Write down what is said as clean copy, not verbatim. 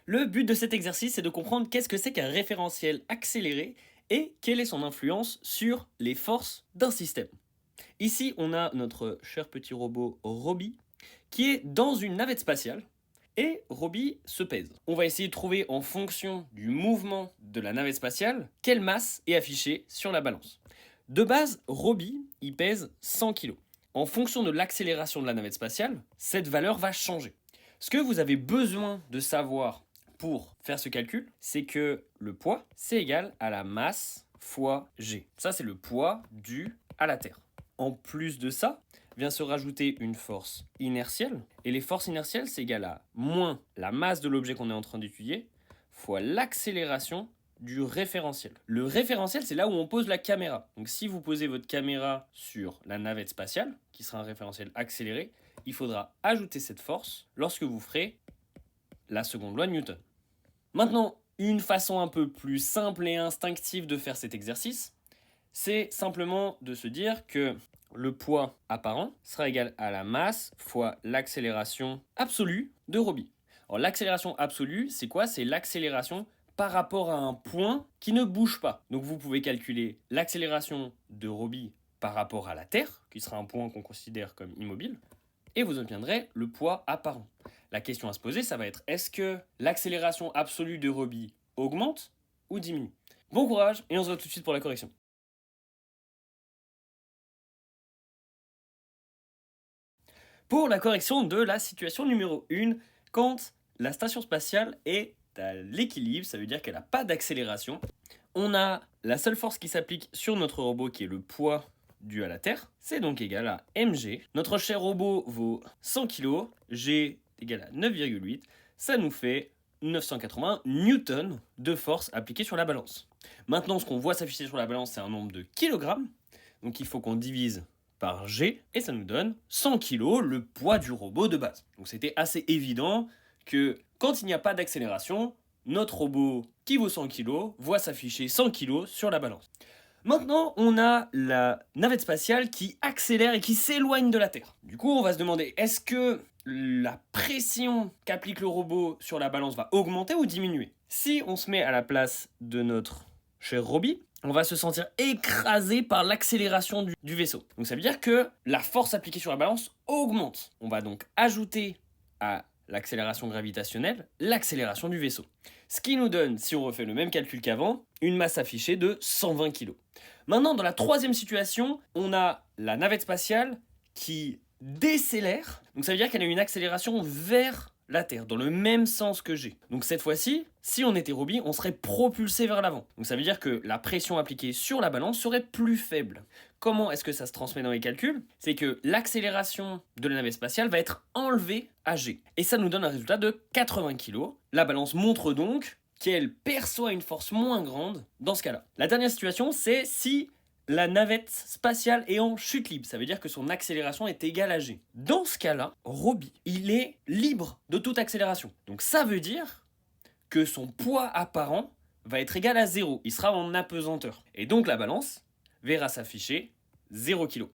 Le but de cet exercice est de comprendre qu'est-ce que c'est qu'un référentiel accéléré et quelle est son influence sur les forces d'un système. Ici, on a notre cher petit robot Roby qui est dans une navette spatiale et Roby se pèse. On va essayer de trouver en fonction du mouvement de la navette spatiale quelle masse est affichée sur la balance. De base, Roby, il pèse 100 kg. En fonction de l'accélération de la navette spatiale, cette valeur va changer. Ce que vous avez besoin de savoir pour faire ce calcul, c'est que le poids, c'est égal à la masse fois g. Ça, c'est le poids dû à la Terre. En plus de ça, vient se rajouter une force inertielle. Et les forces inertielles, c'est égal à moins la masse de l'objet qu'on est en train d'étudier, fois l'accélération du référentiel. Le référentiel, c'est là où on pose la caméra. Donc si vous posez votre caméra sur la navette spatiale, qui sera un référentiel accéléré, il faudra ajouter cette force lorsque vous ferez la seconde loi de Newton. Maintenant, une façon un peu plus simple et instinctive de faire cet exercice, c'est simplement de se dire que le poids apparent sera égal à la masse fois l'accélération absolue de Roby. Alors l'accélération absolue, c'est quoi? C'est l'accélération par rapport à un point qui ne bouge pas. Donc vous pouvez calculer l'accélération de Roby par rapport à la Terre, qui sera un point qu'on considère comme immobile, et vous obtiendrez le poids apparent. La question à se poser, ça va être, est-ce que l'accélération absolue de Roby augmente ou diminue? Bon courage, et on se voit tout de suite pour la correction. Pour la correction de la situation numéro 1, quand la station spatiale est à l'équilibre, ça veut dire qu'elle n'a pas d'accélération, on a la seule force qui s'applique sur notre robot qui est le poids dû à la Terre, c'est donc égal à mg. Notre cher robot vaut 100 kg, g égale à 9,8, ça nous fait 980 newtons de force appliquée sur la balance. Maintenant, ce qu'on voit s'afficher sur la balance, c'est un nombre de kilogrammes, donc il faut qu'on divise par g, et ça nous donne 100 kg, le poids du robot de base. Donc c'était assez évident que quand il n'y a pas d'accélération, notre robot qui vaut 100 kg voit s'afficher 100 kg sur la balance. Maintenant, on a la navette spatiale qui accélère et qui s'éloigne de la Terre. Du coup, on va se demander, est-ce que la pression qu'applique le robot sur la balance va augmenter ou diminuer? Si on se met à la place de notre cher Roby, on va se sentir écrasé par l'accélération du vaisseau. Donc ça veut dire que la force appliquée sur la balance augmente. On va donc ajouter à l'accélération gravitationnelle l'accélération du vaisseau. Ce qui nous donne, si on refait le même calcul qu'avant, une masse affichée de 120 kg. Maintenant, dans la troisième situation, on a la navette spatiale qui décélère. Donc ça veut dire qu'elle a une accélération vers la Terre, dans le même sens que G. Donc cette fois-ci, si on était Roby, on serait propulsé vers l'avant. Donc ça veut dire que la pression appliquée sur la balance serait plus faible. Comment est-ce que ça se transmet dans les calculs? C'est que l'accélération de la navette spatiale va être enlevée à G. Et ça nous donne un résultat de 80 kg. La balance montre donc qu'elle perçoit une force moins grande dans ce cas-là. La dernière situation, c'est si la navette spatiale est en chute libre, ça veut dire que son accélération est égale à g. Dans ce cas-là, Roby, il est libre de toute accélération. Donc ça veut dire que son poids apparent va être égal à 0. Il sera en apesanteur. Et donc la balance verra s'afficher 0 kg.